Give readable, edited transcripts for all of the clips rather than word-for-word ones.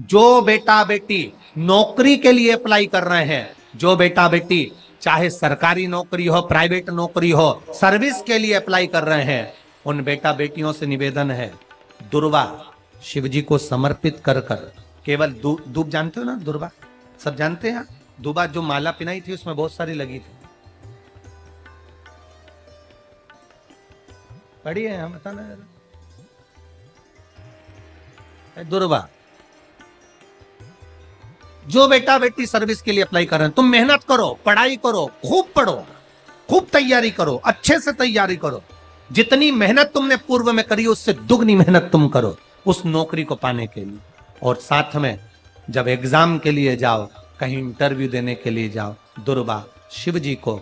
जो बेटा बेटी नौकरी के लिए अप्लाई कर रहे हैं, जो बेटा बेटी चाहे सरकारी नौकरी हो, प्राइवेट नौकरी हो, सर्विस के लिए अप्लाई कर रहे हैं, उन बेटा बेटियों से निवेदन है, दुर्वा शिव जी को समर्पित कर कर केवल दूब जानते हो ना, दुर्वा सब जानते हैं। दुबा जो माला पिनाई थी उसमें बहुत सारी लगी थी, पढ़ी है हम, बताना जरा। दुर्वा, जो बेटा बेटी सर्विस के लिए अप्लाई कर रहे हैं, तुम मेहनत करो, पढ़ाई करो, खूब पढ़ो, खूब तैयारी करो, अच्छे से तैयारी करो। जितनी मेहनत तुमने पूर्व में करी उससे दुगनी मेहनत तुम करो उस नौकरी को पाने के लिए। और साथ में जब एग्जाम के लिए जाओ, कहीं इंटरव्यू देने के लिए जाओ, दुर्वा शिव जी को,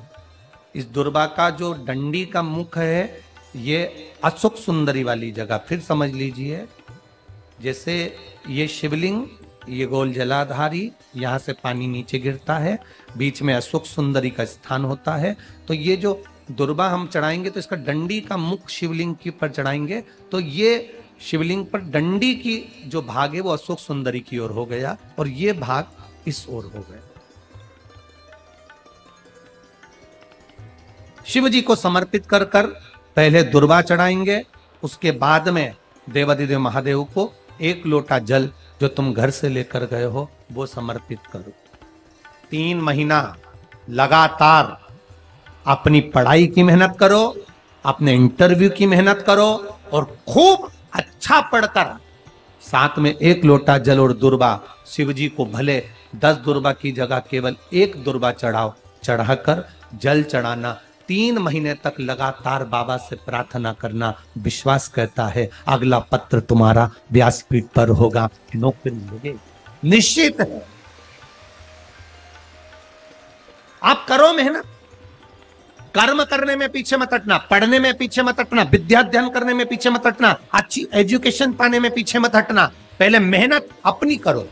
इस दुर्वा का जो डंडी का मुख है ये अशोक सुंदरी वाली जगह, फिर समझ लीजिए जैसे ये शिवलिंग, ये गोल जलाधारी, यहां से पानी नीचे गिरता है, बीच में अशोक सुंदरी का स्थान होता है। तो ये जो दुर्वा हम चढ़ाएंगे तो इसका डंडी का मुख शिवलिंग के पर चढ़ाएंगे तो ये शिवलिंग पर डंडी की जो भाग है वो अशोक सुंदरी की ओर हो गया और ये भाग इस ओर हो गया। शिव जी को समर्पित कर कर पहले दुर्वा चढ़ाएंगे, उसके बाद में देवाधिदेव महादेव को एक लोटा जल जो तुम घर से लेकर गए हो वो समर्पित करो। 3 महीना लगातार अपनी पढ़ाई की मेहनत करो, अपने इंटरव्यू की मेहनत करो और खूब अच्छा पढ़कर साथ में 1 लोटा जल और दुर्वा शिव जी को भले 10 दुर्वा की जगह केवल 1 दुर्वा चढ़ाओ, चढ़ाकर जल चढ़ाना। 3 महीने तक लगातार बाबा से प्रार्थना करना। विश्वास कहता है अगला पत्र तुम्हारा व्यासपीठ पर होगा, नौकरी मिलेगी, निश्चित है। आप करो मेहनत, कर्म करने में पीछे मत हटना, पढ़ने में पीछे मत हटना, विद्या अध्ययन करने में पीछे मत हटना, अच्छी एजुकेशन पाने में पीछे मत हटना। पहले मेहनत अपनी करो।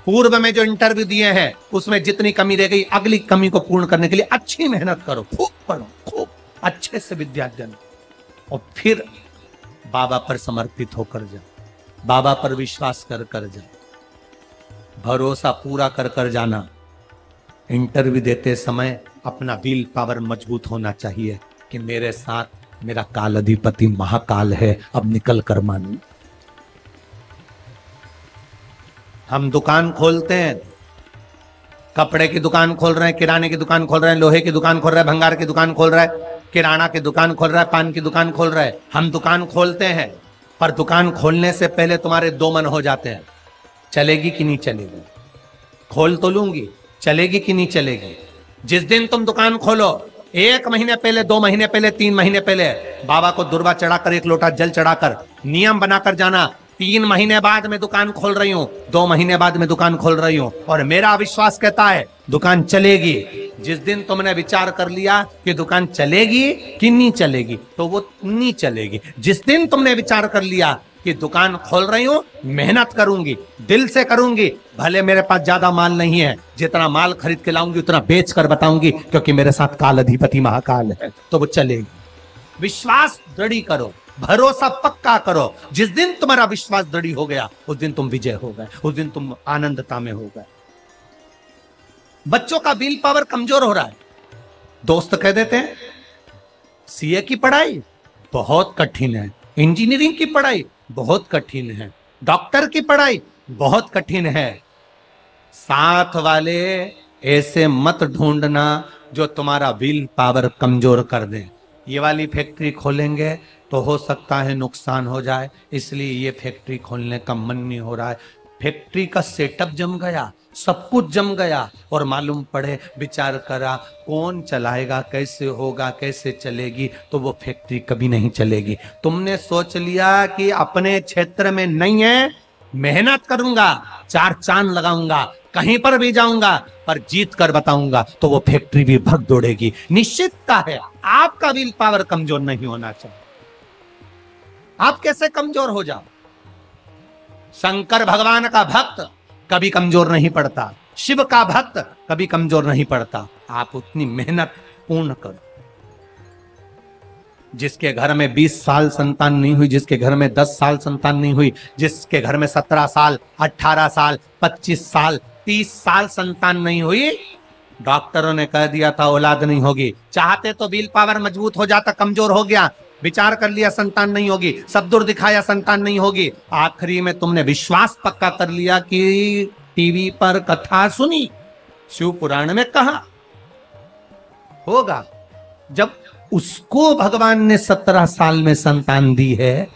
पूर्व में जो इंटरव्यू दिए हैं उसमें जितनी कमी रह गई अगली कमी को पूर्ण करने के लिए अच्छी मेहनत करो, खूब पढ़ो, खूब अच्छे से विद्या अध्ययन, और फिर बाबा पर समर्पित होकर जाओ, बाबा पर विश्वास कर कर जाओ, भरोसा पूरा कर कर जाना। इंटरव्यू देते समय अपना विल पावर मजबूत होना चाहिए कि मेरे साथ मेरा काल अधिपति महाकाल है, अब निकल कर मानू। हम दुकान खोलते हैं, कपड़े की दुकान खोल रहे हैं, किराने की दुकान खोल रहे हैं, लोहे की दुकान खोल रहे हैं, भंगार की दुकान खोल रहे हैं, किराना की दुकान खोल रहा है, पान की दुकान खोल रहे हैं। हम दुकान खोलते हैं पर दुकान खोलने से पहले तुम्हारे 2 मन हो जाते हैं, चलेगी कि नहीं चलेगी, खोल तो लूंगी, चलेगी कि नहीं चलेगी। जिस दिन तुम दुकान खोलो 1 महीने पहले, 2 महीने पहले, 3 महीने पहले बाबा को दुर्वा चढ़ाकर 1 लोटा जल चढ़ाकर नियम बनाकर जाना, 3 महीने बाद मैं दुकान खोल रही हूं, 2 महीने बाद मैं दुकान खोल रही हूं और मेरा विश्वास कहता है दुकान चलेगी। जिस दिन तुमने विचार कर लिया कि दुकान चलेगी कि नहीं चलेगी तो वो नहीं चलेगी। जिस दिन तुमने विचार कर लिया कि दुकान खोल रही हूं, मेहनत करूंगी, दिल से करूंगी, भले मेरे पास ज्यादा माल नहीं है, जितना माल खरीद के लाऊंगी उतना बेच कर बताऊंगी क्योंकि मेरे साथ काल अधिपति महाकाल है, तो वो चलेगी। विश्वास दृढ़ करो, भरोसा पक्का करो। जिस दिन तुम्हारा विश्वास दृढ़ हो गया उस दिन तुम विजय हो गए, उस दिन तुम आनंदता में हो गए। बच्चों का विल पावर कमजोर हो रहा है, दोस्त कह देते हैं सीए की पढ़ाई बहुत कठिन है, इंजीनियरिंग की पढ़ाई बहुत कठिन है, डॉक्टर की पढ़ाई बहुत कठिन है। साथ वाले ऐसे मत ढूंढना जो तुम्हारा विल पावर कमजोर कर दे। ये वाली फैक्ट्री खोलेंगे तो हो सकता है नुकसान हो जाए, इसलिए ये फैक्ट्री खोलने का मन नहीं हो रहा है। फैक्ट्री का सेटअप जम गया, सब कुछ जम गया और मालूम पड़े, विचार करा कौन चलाएगा, कैसे होगा, कैसे चलेगी, तो वो फैक्ट्री कभी नहीं चलेगी। तुमने सोच लिया कि अपने क्षेत्र में नहीं है, मेहनत करूंगा, 4 चांद लगाऊंगा, कहीं पर भी जाऊंगा पर जीत कर बताऊंगा, तो वो फैक्ट्री भी भग दौड़ेगी। निश्चितता है आपका विल पावर कमजोर नहीं होना चाहिए। आप कैसे कमजोर हो जाओ? शंकर भगवान का भक्त कभी कमजोर नहीं पड़ता, शिव का भक्त कभी कमजोर नहीं पड़ता। आप उतनी मेहनत पूर्ण करो। जिसके घर में 20 साल संतान नहीं हुई, जिसके घर में 10 साल संतान नहीं हुई, जिसके घर में 17 साल, 18 साल, 25 साल, 30 साल संतान नहीं हुई, डॉक्टरों ने कह दिया था औलाद नहीं होगी। चाहते तो विल पावर मजबूत हो जाता, कमजोर हो गया, विचार कर लिया संतान नहीं होगी, सब दूर दिखाया संतान नहीं होगी, आखिरी में तुमने विश्वास पक्का कर लिया कि टीवी पर कथा सुनी, शिव पुराण में कहा होगा। जब उसको भगवान ने 17 साल में संतान दी है,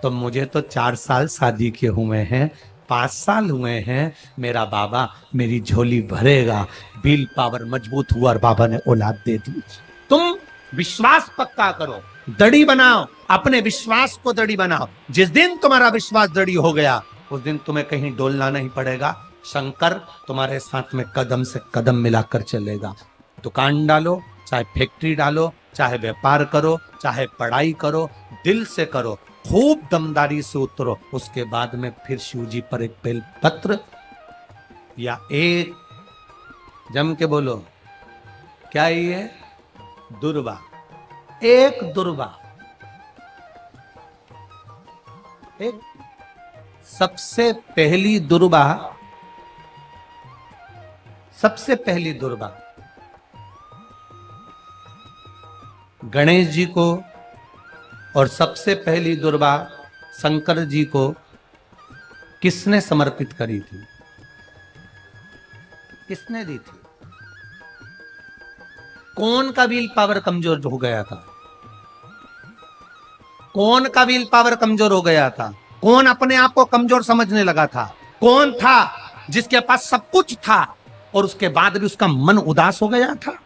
तो मुझे तो 4 साल शादी के हुए हैं, 5 साल हुए हैं, मेरा बाबा मेरी झोली भरेगा। विल पावर मजबूत हुआ और बाबा ने औलाद दे दी। तुम विश्वास पक्का करो, दड़ी बनाओ, अपने विश्वास को दड़ी बनाओ। जिस दिन तुम्हारा विश्वास दड़ी हो गया, उस दिन तुम्हें कहीं डोलना नहीं पड़ेगा। शंकर तुम्हारे साथ में कदम से कदम मिलाकर चलेगा। दुकान डालो, चाहे फैक्ट्री डालो, चाहे व्यापार करो, चाहे पढ़ाई करो, दिल से करो, खूब दमदारी से उतरो। उसके बाद में फिर शिव जी पर एक बेल पत्र या एक, जम के बोलो, क्या ये दुर्वा, एक दुर्वा, एक सबसे पहली दुर्वा, सबसे पहली दुर्वा गणेश जी को, और सबसे पहली दुर्वा शंकर जी को किसने समर्पित करी थी? किसने दी थी? कौन का विल पावर कमजोर हो गया था? कौन का विल पावर कमजोर हो गया था? कौन अपने आप को कमजोर समझने लगा था? कौन था जिसके पास सब कुछ था और उसके बाद भी उसका मन उदास हो गया था?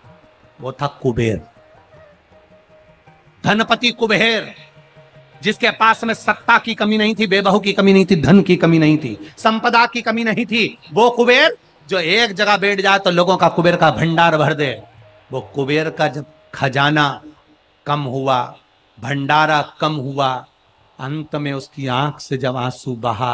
वो था कुबेर, धनपति कुबेर, जिसके पास में सत्ता की कमी नहीं थी, बेबहू की कमी नहीं थी, धन की कमी नहीं थी, संपदा की कमी नहीं थी। वो कुबेर जो एक जगह बैठ जाए तो लोगों का कुबेर का भंडार भर दे। वो कुबेर का जब खजाना कम हुआ, भंडारा कम हुआ, अंत में उसकी आंख से जब आंसू बहा,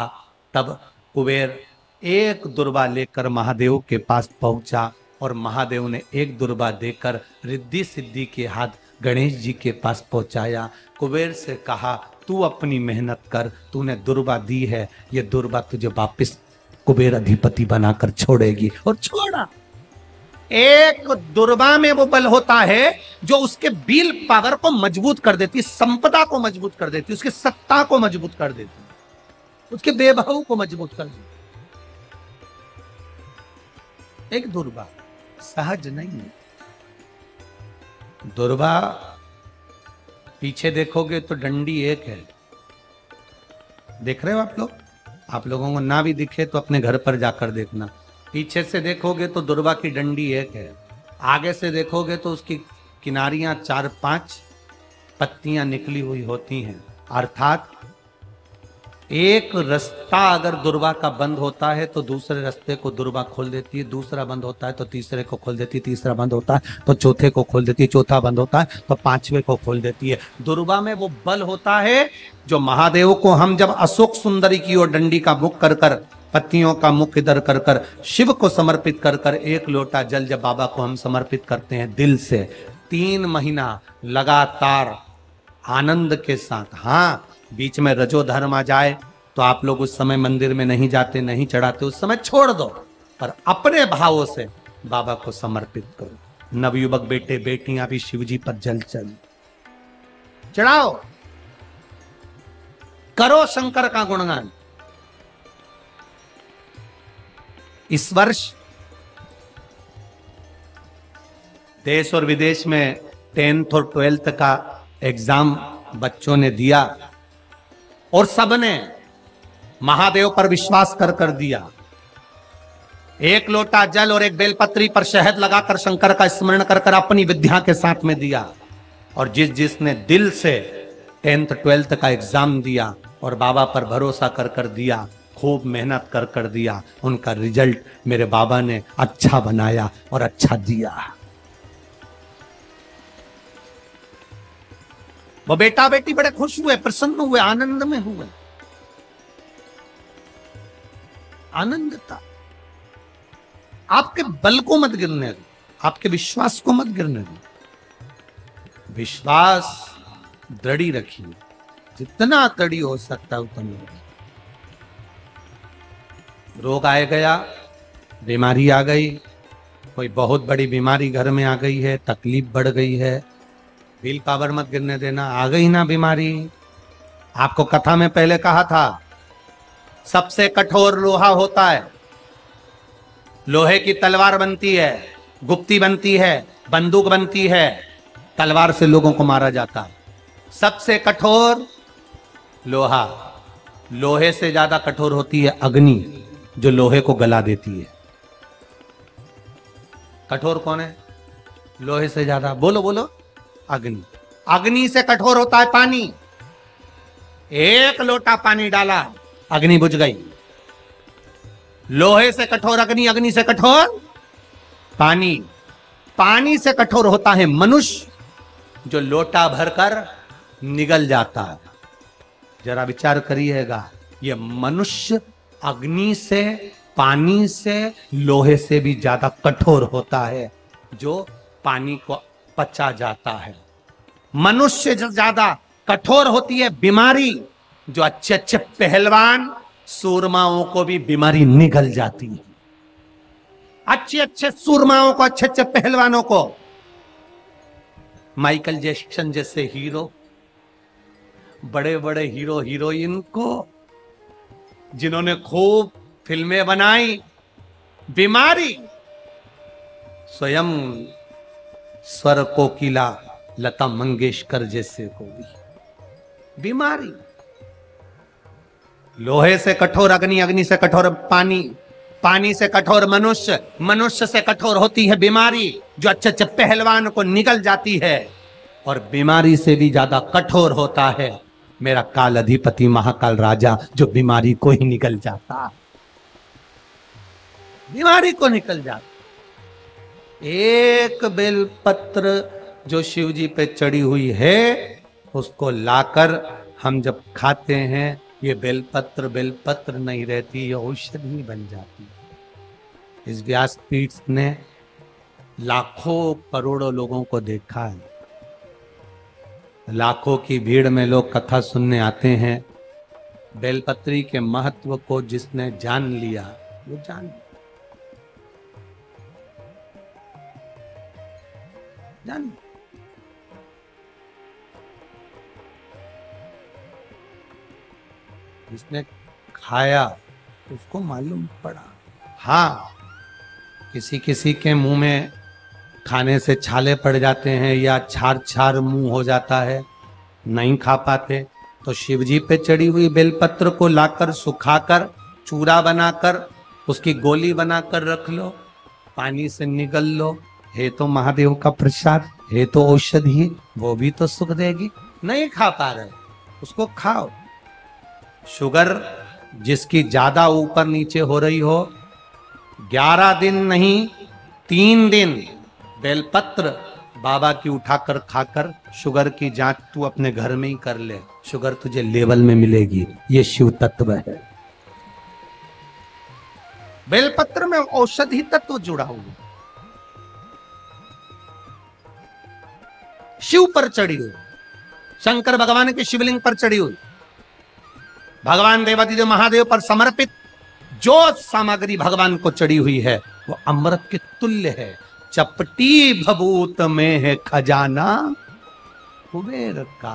तब कुबेर एक दुर्वा लेकर महादेव के पास पहुंचा और महादेव ने एक दुर्वा देकर रिद्धि सिद्धि के हाथ गणेश जी के पास पहुंचाया। कुबेर से कहा, तू अपनी मेहनत कर, तूने दुर्वा दी है, ये दुर्वा तुझे वापस कुबेर अधिपति बनाकर छोड़ेगी। और छोड़ा। एक दुर्वा में वो बल होता है जो उसके विल पावर को मजबूत कर देती, संपदा को मजबूत कर देती, उसकी सत्ता को मजबूत कर देती, उसके बेबहू को मजबूत कर देती। एक दुर्वा सहज नहीं है। दुर्वा पीछे देखोगे तो डंडी एक है, देख रहे हो आप लोग? आप लोगों को ना भी दिखे तो अपने घर पर जाकर देखना। पीछे से देखोगे तो दुर्वा की डंडी एक है, आगे से देखोगे तो उसकी किनारियां 4-5 पत्तियां निकली हुई होती हैं। अर्थात एक रास्ता अगर दुर्वा का बंद होता है तो दूसरे रास्ते को दुर्वा खोल देती है, दूसरा बंद होता है तो तीसरे को खोल देती है, तीसरा बंद होता है तो चौथे को खोल देती है, चौथा बंद होता है तो 5वें को खोल देती है। दुर्वा में वो बल होता है जो महादेव को हम जब अशोक सुंदरी की ओर डंडी का मुख कर कर, पत्तियों का मुख इधर कर कर, शिव को समर्पित कर कर, एक लोटा जल जब बाबा को हम समर्पित करते हैं दिल से, 3 महीना लगातार आनंद के साथ, हाँ बीच में रजो धर्म आ जाए तो आप लोग उस समय मंदिर में नहीं जाते, नहीं चढ़ाते, उस समय छोड़ दो, पर अपने भावों से बाबा को समर्पित करो। नवयुवक बेटे बेटियां भी शिव जी पर जल चढ़ाओ, करो शंकर का गुणगान। इस वर्ष देश और विदेश में 10th और 12th का एग्जाम बच्चों ने दिया और सबने महादेव पर विश्वास कर दिया। एक लोटा जल और एक बेलपत्री पर शहद लगाकर शंकर का स्मरण कर अपनी विद्या के साथ में दिया। और जिसने दिल से 10th 12th का एग्जाम दिया और बाबा पर भरोसा कर दिया, खूब मेहनत कर दिया, उनका रिजल्ट मेरे बाबा ने अच्छा बनाया और अच्छा दिया। वो बेटा बेटी बड़े खुश हुए, प्रसन्न हुए, आनंद में हुए, आनंद था। आपके बल को मत गिरने दो, आपके विश्वास को मत गिरने दो। विश्वास दृढ़ी रखिए, जितना दृढ़ी हो सकता है उतना रखिए। रोग आए गया, बीमारी आ गई, कोई बहुत बड़ी बीमारी घर में आ गई है, तकलीफ बढ़ गई है, विल पावर मत गिरने देना। आ गई ना बीमारी, आपको कथा में पहले कहा था सबसे कठोर लोहा होता है, लोहे की तलवार बनती है, गुप्ती बनती है, बंदूक बनती है, तलवार से लोगों को मारा जाता है। सबसे कठोर लोहा, लोहे से ज्यादा कठोर होती है अग्नि, जो लोहे को गला देती है। कठोर कौन है लोहे से ज्यादा? बोलो बोलो, अग्नि। अग्नि से कठोर होता है पानी। एक लोटा पानी डाला, अग्नि बुझ गई। लोहे से कठोर अग्नि, अग्नि से कठोर पानी, पानी से कठोर होता है मनुष्य, जो लोटा भरकर निगल जाता है। जरा विचार करिएगा, ये मनुष्य अग्नि से, पानी से, लोहे से भी ज्यादा कठोर होता है, जो पानी को पचा जाता है। मनुष्य से ज्यादा कठोर होती है बीमारी, जो अच्छे अच्छे पहलवान सूरमाओं को भी बीमारी निगल जाती है। अच्छे अच्छे सूरमाओं को, अच्छे अच्छे पहलवानों को, माइकल जैक्सन जैसे हीरो, बड़े बड़े हीरो हीरोइन को, जिन्होंने खूब फिल्में बनाई, बीमारी स्वयं स्वर कोकिला लता मंगेशकर जैसे को भी बीमारी। लोहे से कठोर अग्नि, अग्नि से कठोर पानी, पानी से कठोर मनुष्य, मनुष्य से कठोर होती है बीमारी, जो अच्छे अच्छे पहलवान को निगल जाती है। और बीमारी से भी ज्यादा कठोर होता है मेरा काल अधिपति महाकाल राजा, जो बीमारी को ही निकल जाता, बीमारी को निकल जाता। एक बेलपत्र जो शिव जी पे चढ़ी हुई है, उसको लाकर हम जब खाते हैं, ये बेलपत्र बेलपत्र नहीं रहती, ये औषधि बन जाती है। इस व्यासपीठ ने लाखों करोड़ों लोगों को देखा है, लाखों की भीड़ में लोग कथा सुनने आते हैं। बेलपत्री के महत्व को जिसने जान लिया, वो जान लिया, जान लिया। जिसने खाया उसको मालूम पड़ा। हाँ, किसी किसी के मुंह में खाने से छाले पड़ जाते हैं या छार छार मुंह हो जाता है, नहीं खा पाते, तो शिवजी पे चढ़ी हुई बेलपत्र को लाकर सुखाकर चूरा बनाकर उसकी गोली बनाकर रख लो, पानी से निगल लो। है तो महादेव का प्रसाद, है तो औषधि, वो भी तो सुख देगी। नहीं खा पा रहे, उसको खाओ। शुगर जिसकी ज्यादा ऊपर नीचे हो रही हो, 11 दिन नहीं 3 दिन बेलपत्र बाबा की उठाकर खाकर शुगर की जांच तू अपने घर में ही कर ले, शुगर तुझे लेवल में मिलेगी। ये शिव तत्व है। बेलपत्र में औषधि तत्व जुड़ा हुआ, शिव पर चढ़ी हुई, शंकर भगवान के शिवलिंग पर चढ़ी हुई, भगवान देवादिदेव महादेव पर समर्पित जो सामग्री भगवान को चढ़ी हुई है, वो अमृत के तुल्य है। चपटी भभूत में है खजाना कुबेर का।